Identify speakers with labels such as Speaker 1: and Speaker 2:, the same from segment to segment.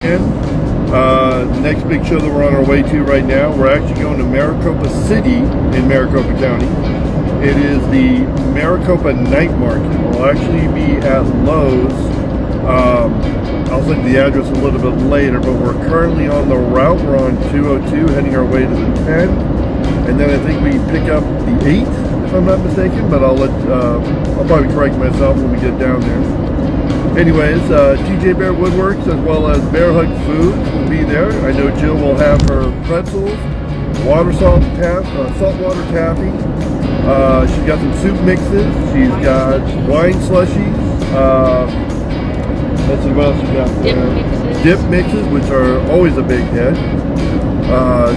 Speaker 1: Next big show that we're on our way to right now, we're actually going to Maricopa City in Maricopa County. It is the Maricopa Night Market. We'll actually be at Lowe's. I'll send the address a little bit later, but we're currently on the route. We're on 202 heading our way to the 10, and then I think we pick up the 8 if I'm not mistaken, but I'll probably correct myself when we get down there. Anyways, TJ Bear Woodworks as well as Bear Hug Foods will be there. I know Jill will have her pretzels, saltwater taffy. She's got some soup mixes. She's got wine slushies. Let's see what else she got. Dip mixes, which are always a big hit.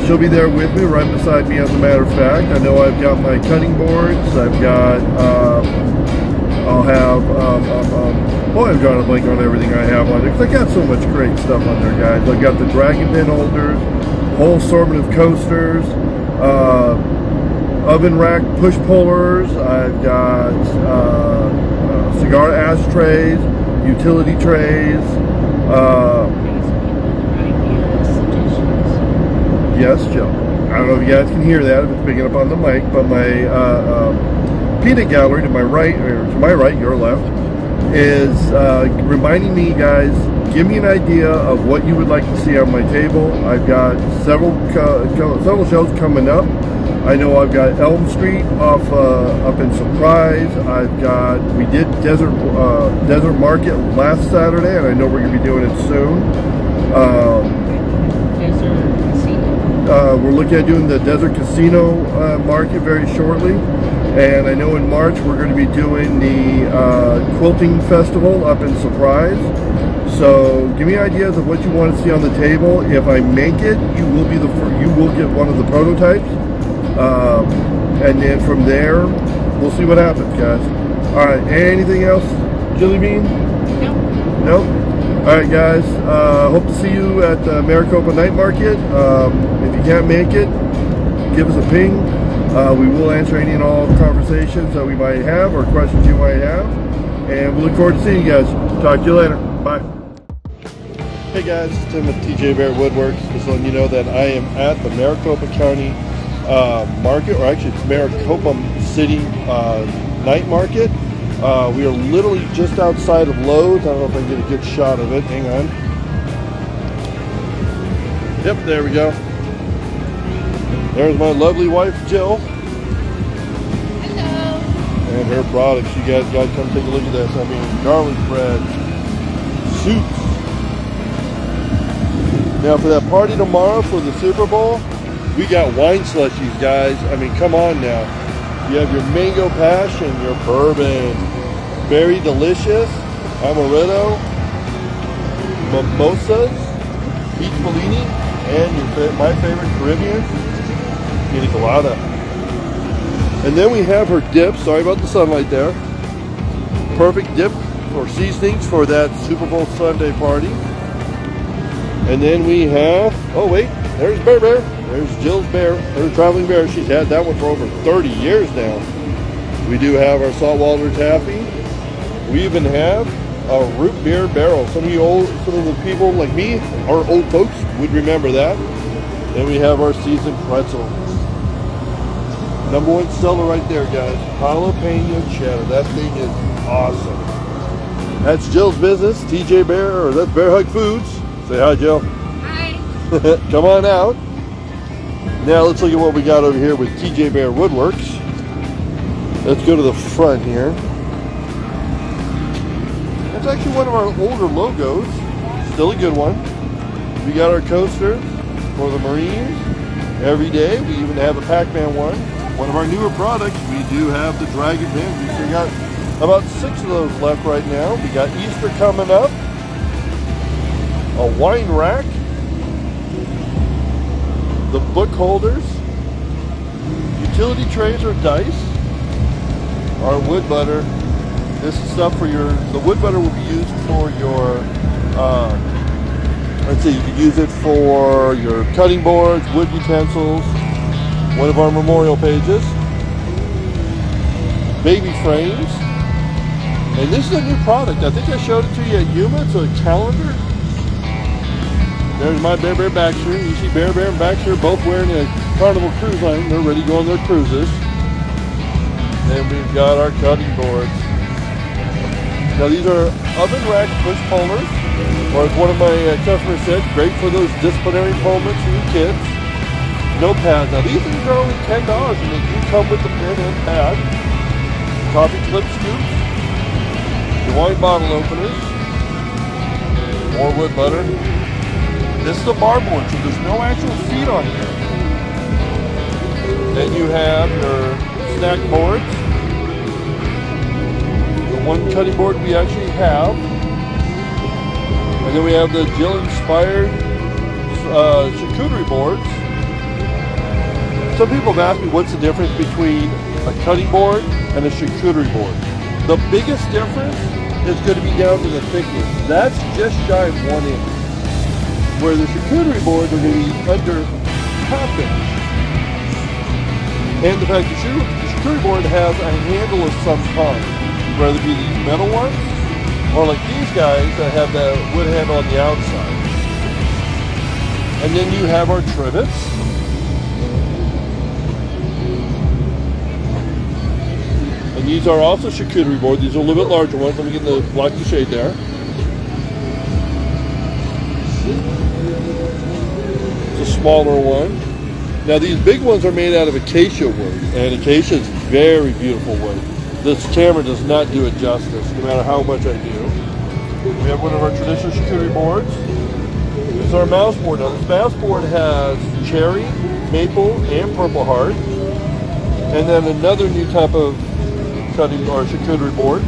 Speaker 1: She'll be there with me, right beside me as a matter of fact. I know I've got my cutting boards. I've got, I'll have, I'm drawing a blank on everything I have on there, because I got so much great stuff on there, guys. I've got the dragon pin holders, whole assortment of coasters, oven rack push pullers. I've got cigar ashtrays, utility trays. Yes, Joe. I don't know if you guys can hear that, if it's picking up on the mic, but my peanut gallery to my right, your left, is reminding me, guys, give me an idea of what you would like to see on my table. I've got several shows coming up. I know I've got Elm Street up in Surprise. We did Desert Market last Saturday, and I know we're going to be doing it soon.
Speaker 2: Desert Casino.
Speaker 1: We're looking at doing the Desert Casino Market very shortly. And I know in March we're going to be doing the quilting festival up in Surprise. So give me ideas of what you want to see on the table. If I make it, you will get one of the prototypes. And then from there, we'll see what happens, guys. All right. Anything else, Jilly Bean? Nope. All right, guys. Hope to see you at the Maricopa Night Market. If you can't make it, give us a ping. We will answer any and all conversations that we might have or questions you might have. And we look forward to seeing you guys. Talk to you later. Bye. Hey guys, it's Tim with TJ Bear Woodworks. Just letting you know that I am at the Maricopa County Market, or actually it's Maricopa City Night Market. We are literally just outside of Lowe's. I don't know if I can get a good shot of it. Hang on. Yep, there we go. There's my lovely wife, Jill.
Speaker 2: Hello.
Speaker 1: And her products. You guys got to come take a look at this. I mean, garlic bread, soups. Now, for that party tomorrow for the Super Bowl, we got wine slushies, guys. I mean, come on now. You have your mango passion, your bourbon, very delicious, amaretto, mimosas, peach Bellini, and my favorite Caribbean, pina colada. And then we have her dip. Sorry about the sunlight there. Perfect dip or seasonings for that Super Bowl Sunday party. And then we have, oh wait, there's Bear. There's Jill's bear, her traveling bear. She's had that one for over 30 years now. We do have our saltwater taffy. We even have a root beer barrel. Some of the people like me, our old folks, would remember that. Then we have our seasoned pretzel. Number one seller right there, guys. Jalapeno cheddar. That thing is awesome. That's Jill's business, TJ Bear, or that's Bear Hug Foods. Say hi, Jill.
Speaker 2: Hi.
Speaker 1: Come on out. Now let's look at what we got over here with TJ Bear Woodworks. Let's go to the front here. That's actually one of our older logos. Still a good one. We got our coasters for the Marines every day. We even have a Pac-Man one. One of our newer products, we do have the Dragon Pin. We still got about 6 of those left right now. We got Easter coming up. A wine rack. The book holders. Utility trays or dice. Our wood butter. This is stuff for the wood butter will be used for your, let's see, you can use it for your cutting boards, wood utensils, one of our memorial pages, baby frames, and this is a new product. I think I showed it to you at Yuma. It's a calendar.
Speaker 3: There's my Bear Bear Baxter. You see Bear Bear and Baxter both wearing a Carnival cruise line. They're ready to go on their cruises. Then we've got our cutting boards. Now these are oven rack push pullers, or as one of my customers said, great for those disciplinary moments for your kids. No pads. Now these things are only $10 and they do come with the pin and pad. Coffee clip scoops. The wine bottle openers. More wood butter. This is a bar board, so there's no actual feet on here. Then you have your snack boards. The one cutting board we actually have. And then we have the Jill inspired charcuterie boards. Some people have asked me what's the difference between a cutting board and a charcuterie board. The biggest difference is going to be down to the thickness. That's just shy of 1 inch. Where the charcuterie boards are going to be under half inch. And the fact that the charcuterie board has a handle of some kind, whether it be these metal ones, or like these guys that have the wood handle on the outside. And then you have our trivets. And these are also charcuterie board. These are a little bit larger ones. Let me get the blocky shade there. It's a smaller one. Now these big ones are made out of acacia wood, and acacia is very beautiful wood. This camera does not do it justice, no matter how much I do. We have one of our traditional charcuterie boards. This is our mouse board. Now this mouse board has cherry, maple, and purple heart. And then another new type of cutting or charcuterie board.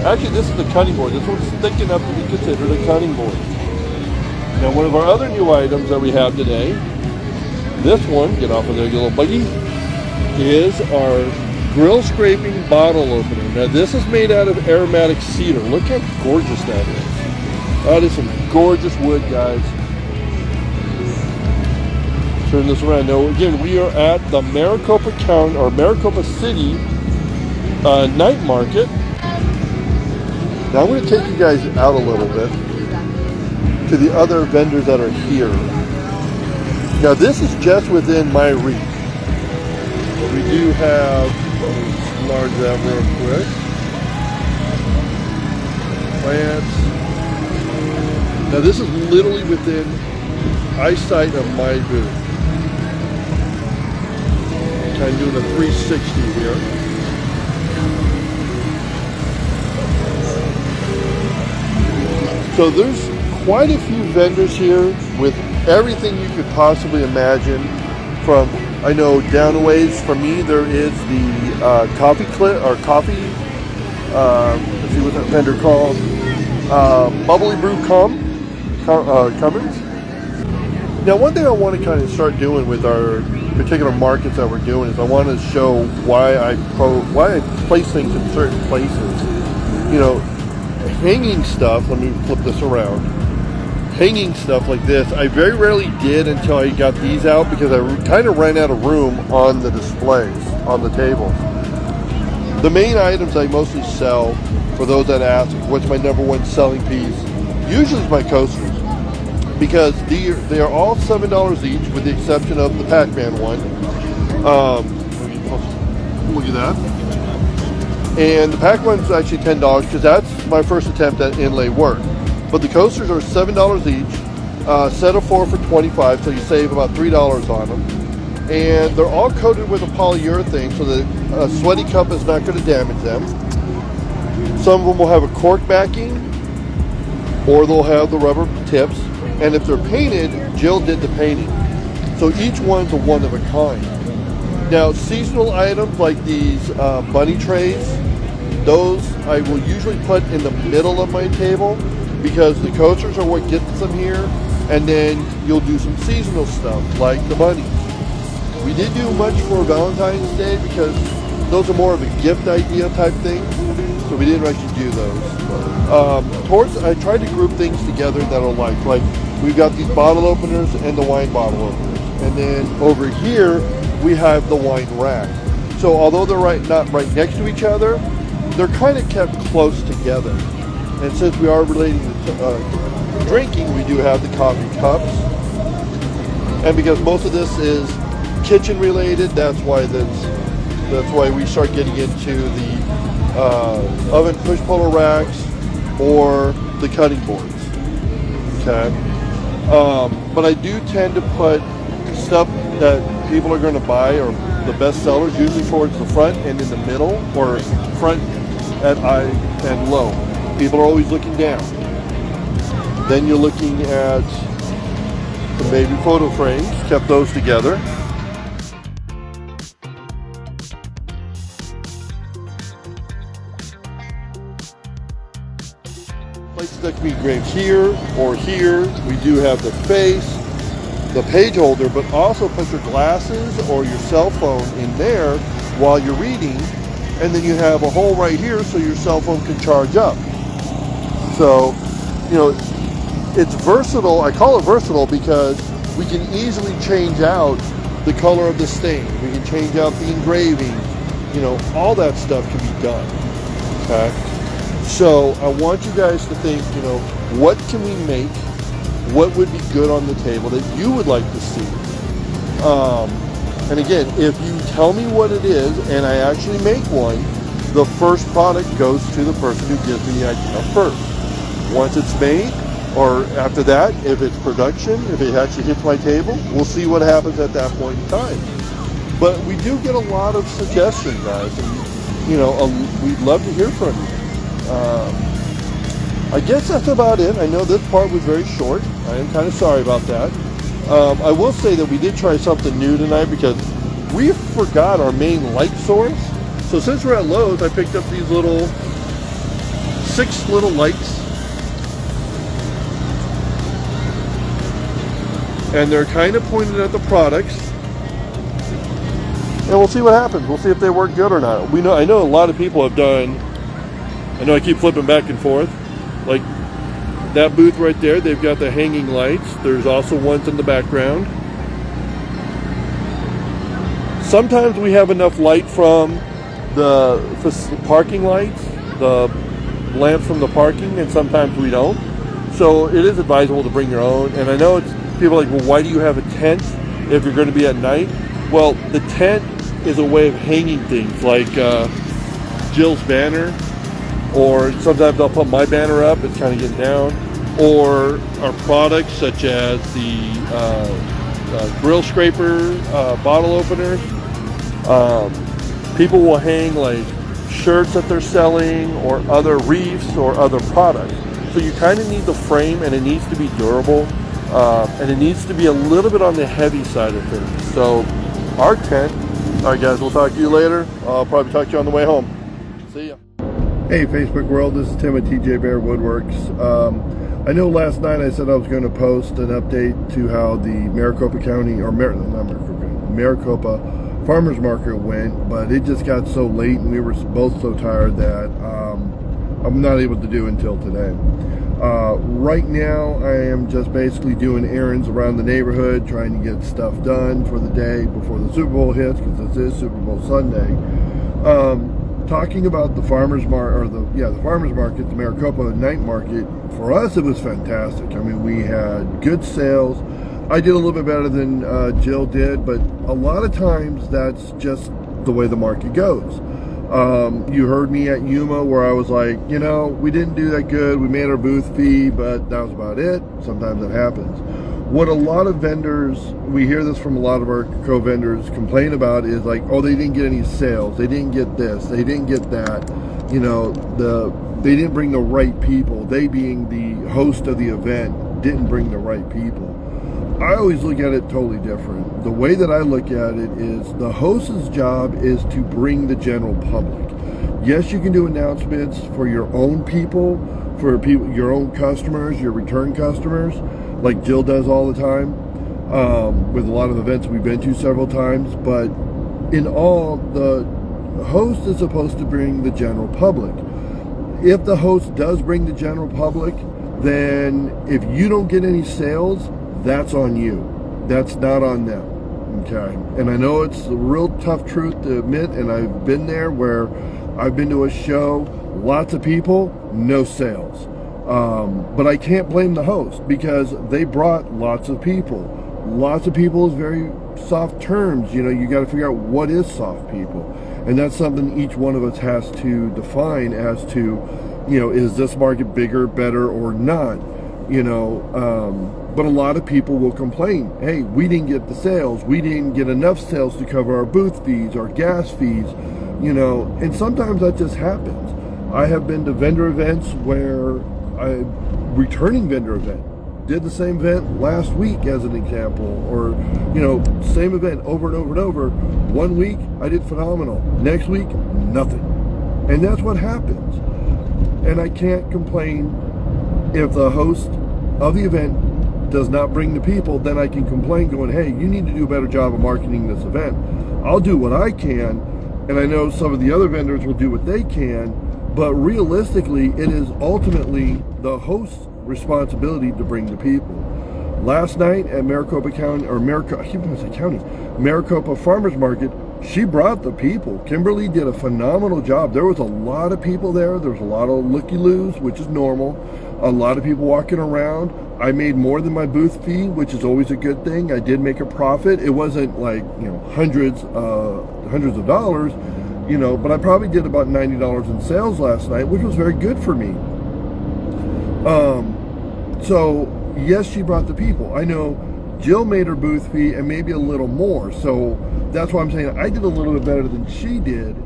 Speaker 3: Actually, this is the cutting board. This one's thick enough to be considered a cutting board. Now, one of our other new items that we have today, this one, get off of there, you little buggy, is our grill scraping bottle opener. Now, this is made out of aromatic cedar. Look how gorgeous that is. That is some gorgeous wood, guys. Turn this around. Now, again, we are at the Maricopa County or Maricopa City night market. Now I'm going to take you guys out a little bit to the other vendors that are here. Now this is just within my reach. We do have, let me enlarge that real quick. Plants. Now this is literally within eyesight of my booth. Kind of doing a 360 here. So there's quite a few vendors here with everything you could possibly imagine. From, I know down a ways from me, there is the coffee clip or coffee. Let's see what that vendor called. Bubbly Brew Cummins. Now, one thing I want to kind of start doing with our particular markets that we're doing is I want to show why I place things in certain places. You know, hanging stuff, let me flip this around. Hanging stuff like this, I very rarely did until I got these out because I kind of ran out of room on the displays, on the tables. The main items I mostly sell, for those that ask, what's my number one selling piece, usually is my coasters. Because they are all $7 each, with the exception of the Pac-Man one. Look at that. And the Pac one's actually $10 because that's my first attempt at inlay work. But the coasters are $7 each, set of 4 for $25, so you save about $3 on them. And they're all coated with a polyurethane so that a sweaty cup is not going to damage them. Some of them will have a cork backing, or they'll have the rubber tips. And if they're painted, Jill did the painting. So each one's a one of a kind. Now, seasonal items like these bunny trays, those I will usually put in the middle of my table because the coasters are what gets them here. And then you'll do some seasonal stuff like the bunnies. We didn't do much for Valentine's Day because those are more of a gift idea type thing. So we didn't actually do those. I tried to group things together that are like we've got these bottle openers and the wine bottle openers. And then over here, we have the wine rack. So although they're not right next to each other, they're kind of kept close together. And since we are relating to drinking, we do have the coffee cups. And because most of this is kitchen related, that's why we start getting into the oven push puller racks or the cutting boards. Okay. But I do tend to put stuff that people are going to buy, or the best sellers, usually towards the front and in the middle, or front at high and low. People are always looking down. Then you're looking at the baby photo frames, kept those together. Places that can be engraved here or here. We do have the face, the page holder, but also put your glasses or your cell phone in there while you're reading, and then you have a hole right here so your cell phone can charge up. So, you know, it's versatile. I call it versatile because we can easily change out the color of the stain. We can change out the engraving. You know, all that stuff can be done. Okay. So I want you guys to think, you know, what can we make? What would be good on the table that you would like to see? And again, if you tell me what it is and I actually make one, the first product goes to the person who gives me the idea first. Once it's made, or after that, if it's production, if it actually hits my table, we'll see what happens at that point in time. But we do get a lot of suggestions, guys, and you know, we'd love to hear from you. I guess that's about it. I know this part was very short. I am kind of sorry about that. I will say that we did try something new tonight because we forgot our main light source. So since we're at Lowe's, I picked up these little 6 little lights. And they're kind of pointed at the products. And we'll see what happens. We'll see if they work good or not. I know a lot of people have done, I know I keep flipping back and forth. Like that booth right there, they've got the hanging lights. There's also ones in the background. Sometimes we have enough light from the parking lights, the lamps from the parking, and sometimes we don't. So it is advisable to bring your own. And I know people are like, well, why do you have a tent if you're going to be at night? Well, the tent is a way of hanging things like Jill's banner, or sometimes I'll put my banner up, it's kind of getting down, or our products such as the grill scraper, bottle openers. People will hang like shirts that they're selling or other wreaths or other products. So you kind of need the frame, and it needs to be durable, and it needs to be a little bit on the heavy side of things. So our tent, all right guys, we'll talk to you later. I'll probably talk to you on the way home. See ya.
Speaker 1: Hey Facebook world, this is Tim at TJ Bear Woodworks. I know last night I said I was going to post an update to how the Maricopa County, or Maricopa Farmers Market went, but it just got so late and we were both so tired that I'm not able to do until today. Right now I am just basically doing errands around the neighborhood, trying to get stuff done for the day before the Super Bowl hits, because this is Super Bowl Sunday. Talking about the farmers market, the farmers market, the Maricopa night market, for us it was fantastic. I mean, we had good sales. I did a little bit better than Jill did, but a lot of times that's just the way the market goes. You heard me at Yuma where I was like, you know, we didn't do that good. We made our booth fee, but that was about it. Sometimes it happens. What a lot of vendors, we hear this from a lot of our co-vendors, complain about is like, oh, they didn't get any sales. They didn't get this. They didn't get that. You know, they didn't bring the right people. They, being the host of the event, didn't bring the right people. I always look at it totally different. The way that I look at it is the host's job is to bring the general public. Yes, you can do announcements for your own people, for people, your own customers, your return customers, like Jill does all the time, with a lot of events we've been to several times. But in all, the host is supposed to bring the general public. If the host does bring the general public, then if you don't get any sales, that's on you. That's not on them. Okay. And I know it's a real tough truth to admit, and I've been there where I've been to a show, lots of people, no sales. But I can't blame the host because they brought lots of people. Lots of people is very soft terms. You know, you got to figure out what is soft people. And that's something each one of us has to define as to, you know, is this market bigger, better, or not? You know, but a lot of people will complain, hey, we didn't get the sales. We didn't get enough sales to cover our booth fees, our gas fees, you know, and sometimes that just happens. I have been to vendor events where returning vendor event, did the same event last week as an example, or, you know, same event over and over and over. One week I did phenomenal. Next week, nothing. And that's what happens. And I can't complain if the host of the event does not bring the people. Then I can complain going, hey, you need to do a better job of marketing this event. I'll do what I can, and I know some of the other vendors will do what they can, but realistically, it is ultimately the host's responsibility to bring the people. Last night at Maricopa Farmers Market, she brought the people. Kimberly did a phenomenal job. There was a lot of people there. There was a lot of looky-loos, which is normal. A lot of people walking around. I made more than my booth fee, which is always a good thing. I did make a profit. It wasn't like, you know, hundreds of dollars, you know, but I probably did about $90 in sales last night, which was very good for me. So yes, she brought the people. I know Jill made her booth fee and maybe a little more. So that's why I'm saying I did a little bit better than she did,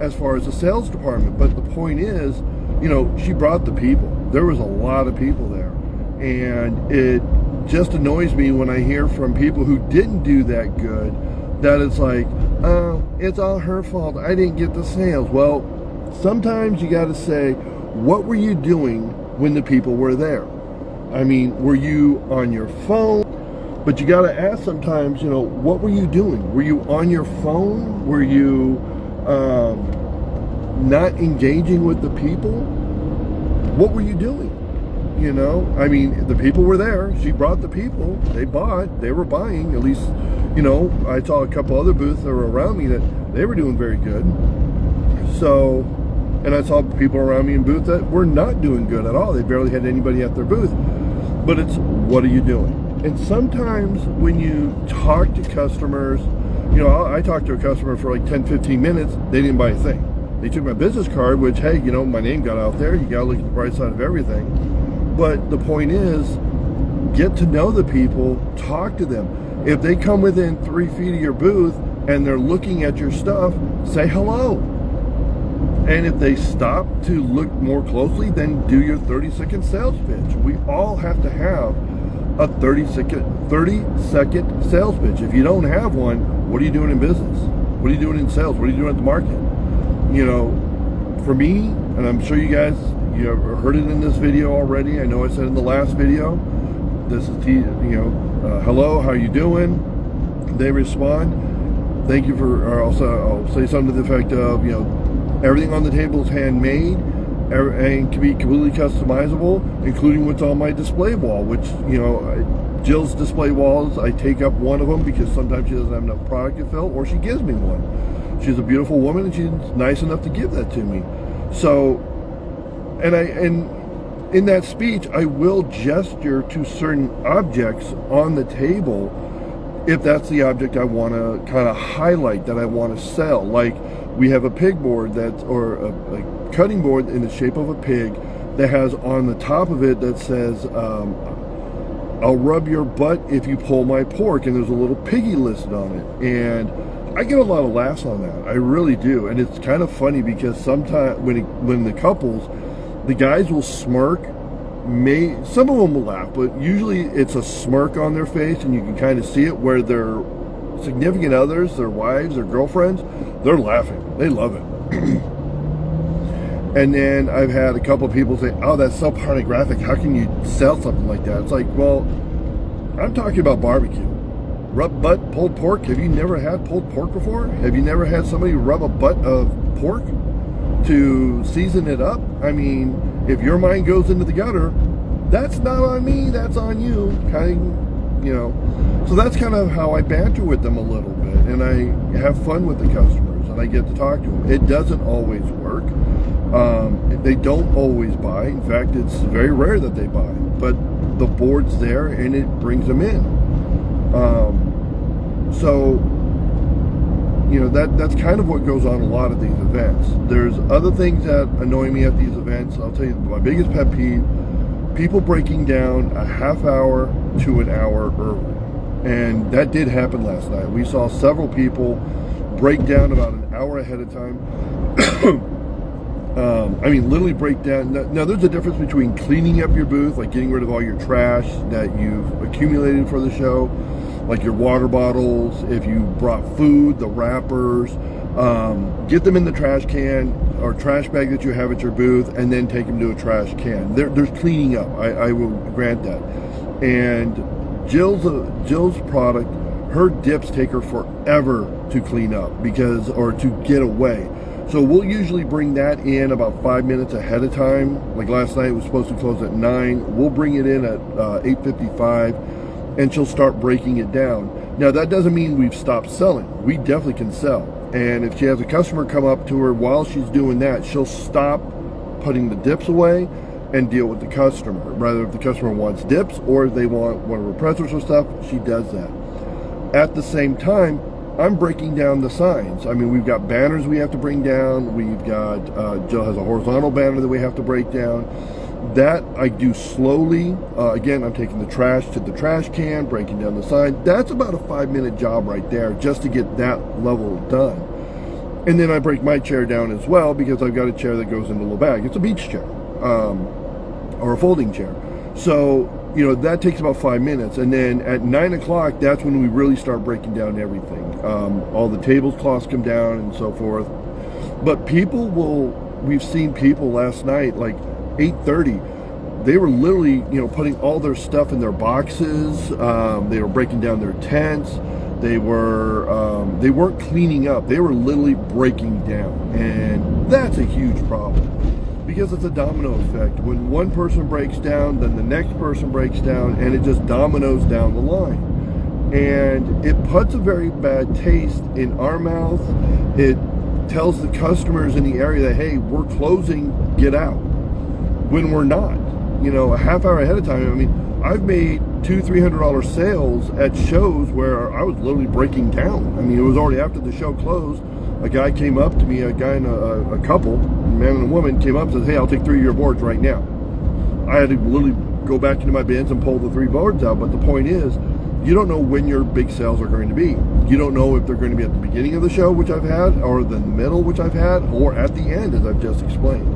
Speaker 1: as far as the sales department. But the point is, you know, she brought the people. There was a lot of people there. And it just annoys me when I hear from people who didn't do that good, that it's like, oh, it's all her fault. I didn't get the sales. Well, sometimes you got to say, what were you doing when the people were there? I mean, were you on your phone? But you got to ask sometimes, you know, what were you doing? Were you on your phone? Were you not engaging with the people? What were you doing? You know, I mean, the people were there. She brought the people. They bought. They were buying. At least, you know, I saw a couple other booths that were around me that they were doing very good. So, and I saw people around me in booths that were not doing good at all. They barely had anybody at their booth. But it's, what are you doing? And sometimes when you talk to customers, you know, I talked to a customer for like 10, 15 minutes. They didn't buy a thing. They took my business card, which, hey, you know, my name got out there. You got to look at the bright side of everything. But the point is, get to know the people, talk to them. If they come within 3 feet of your booth and they're looking at your stuff, say hello. And if they stop to look more closely, then do your 30-second sales pitch. We all have to have a 30-second sales pitch. If you don't have one, what are you doing in business? What are you doing in sales? What are you doing at the market? You know, for me, and I'm sure you guys, you have heard it in this video already. I know I said in the last video, this is, hello, how you doing? They respond, thank you for, or I'll say something to the effect of, you know, everything on the table is handmade and can be completely customizable, including what's on my display wall, which, you know, Jill's display walls, I take up one of them because sometimes she doesn't have enough product to fill, or she gives me one. She's a beautiful woman and she's nice enough to give that to me. So, and in that speech, I will gesture to certain objects on the table if that's the object I want to kind of highlight, that I want to sell. Like, we have a pig board that's, or a cutting board in the shape of a pig that has on the top of it that says, I'll rub your butt if you pull my pork, and there's a little piggy listed on it. And I get a lot of laughs on that. I really do. And it's kind of funny because sometimes when the couples, the guys will smirk. Some of them will laugh, but usually it's a smirk on their face, and you can kind of see it, where their significant others, their wives, their girlfriends, they're laughing. They love it. And then I've had a couple of people say, oh, that's so pornographic. How can you sell something like that? It's like, well, I'm talking about barbecue. Rub butt, pulled pork. Have you never had pulled pork before? Have you never had somebody rub a butt of pork to season it up? I mean, if your mind goes into the gutter, that's not on me, that's on you. Kind of, you know. So that's kind of how I banter with them a little bit, and I have fun with the customers, and I get to talk to them. It doesn't always work, They don't always buy. In fact, it's very rare that they buy. But the board's there and it brings them in. So, you know, that's kind of what goes on a lot of these events. There's other things that annoy me at these events. I'll tell you my biggest pet peeve: people breaking down a half hour to an hour early. And that did happen last night. We saw several people break down about an hour ahead of time. I mean, literally break down. Now, there's a difference between cleaning up your booth, like getting rid of all your trash that you've accumulated for the show, like your water bottles, if you brought food, the wrappers, get them in the trash can or trash bag that you have at your booth, and then take them to a trash can. There's cleaning up. I will grant that. And Jill's product, her dips take her forever to clean up or to get away. So we'll usually bring that in about 5 minutes ahead of time. Like last night, it was supposed to close at 9. We'll bring it in at 8:55, and she'll start breaking it down. Now, that doesn't mean we've stopped selling. We definitely can sell. And if she has a customer come up to her while she's doing that, she'll stop putting the dips away and deal with the customer. Rather, if the customer wants dips or if they want one of her pretzels or stuff, she does that. At the same time, I'm breaking down the signs. I mean, we've got banners we have to bring down. We've got, Jill has a horizontal banner that we have to break down. That I do slowly. Again, I'm taking the trash to the trash can, breaking down the sign. That's about a 5-minute job right there just to get that level done. And then I break my chair down as well because I've got a chair that goes into the little bag. It's a beach chair, or a folding chair. So, you know, that takes about 5 minutes. And then at 9 o'clock, that's when we really start breaking down everything. All the tablecloths come down and so forth. But we've seen people last night, like 8:30, they were literally, you know, putting all their stuff in their boxes. They were breaking down their tents. They weren't cleaning up. They were literally breaking down. And that's a huge problem, because it's a domino effect. When one person breaks down, then the next person breaks down, and it just dominoes down the line. And it puts a very bad taste in our mouth. It tells the customers in the area that, hey, we're closing, get out. When we're not, you know, a half hour ahead of time. I mean, I've made $200-300 sales at shows where I was literally breaking down. I mean, it was already after the show closed. A guy came up to me, a guy and a couple, a man and a woman, came up and said, hey, I'll take 3 of your boards right now. I had to literally go back into my bins and pull the 3 boards out. But the point is, you don't know when your big sales are going to be. You don't know if they're going to be at the beginning of the show, which I've had, or the middle, which I've had, or at the end, as I've just explained.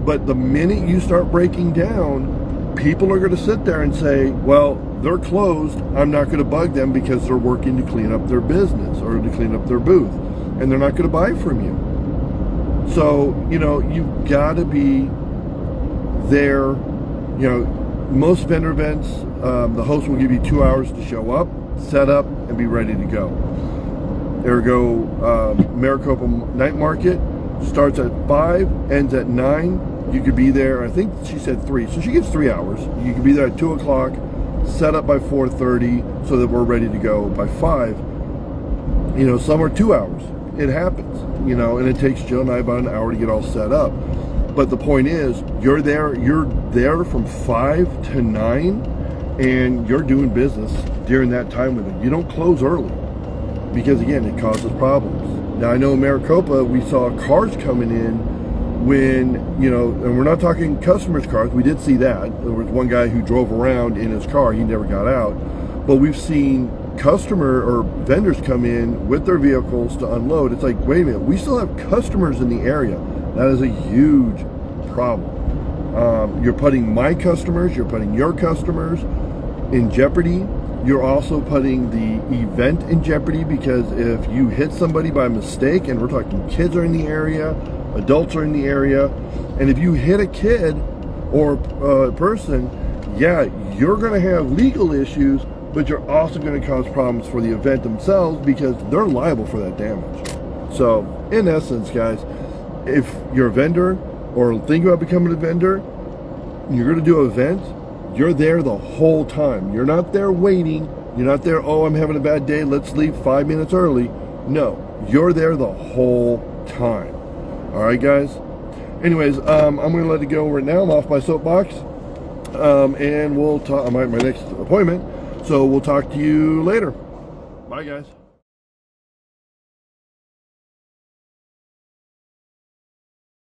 Speaker 1: But the minute you start breaking down, people are going to sit there and say, well, they're closed. I'm not going to bug them because they're working to clean up their business or to clean up their booth. And they're not going to buy from you. So, you know, you've got to be there. You know, most vendor events, the host will give you 2 hours to show up, set up, and be ready to go. Ergo, Maricopa Night Market starts at 5, ends at 9. You could be there, I think she said 3, so she gives 3 hours. You could be there at 2 o'clock, set up by 4:30 so that we're ready to go by 5. You know, some are 2 hours. It happens, you know, and it takes Jill and I about an hour to get all set up. But the point is, you're there from 5 to 9, and you're doing business during that time with them. You don't close early because, again, it causes problems. Now, I know in Maricopa, we saw cars coming in when, you know, and we're not talking customers' cars. We did see that. There was one guy who drove around in his car. He never got out. But we've seen customer or vendors come in with their vehicles to unload. It's like, wait a minute, we still have customers in the area. That is a huge problem. You're putting my customers, you're putting your customers in jeopardy. You're also putting the event in jeopardy, because if you hit somebody by mistake, and we're talking kids are in the area, adults are in the area, and if you hit a kid or a person, yeah, you're going to have legal issues, but you're also going to cause problems for the event themselves because they're liable for that damage. So, in essence, guys, if you're a vendor or think about becoming a vendor, you're going to do an event, you're there the whole time. You're not there waiting. You're not there, oh, I'm having a bad day, let's leave 5 minutes early. No, you're there the whole time. All right, guys? Anyways, I'm going to let it go right now. I'm off my soapbox. And we'll talk. I'm at my next appointment. So we'll talk to you later. Bye, guys.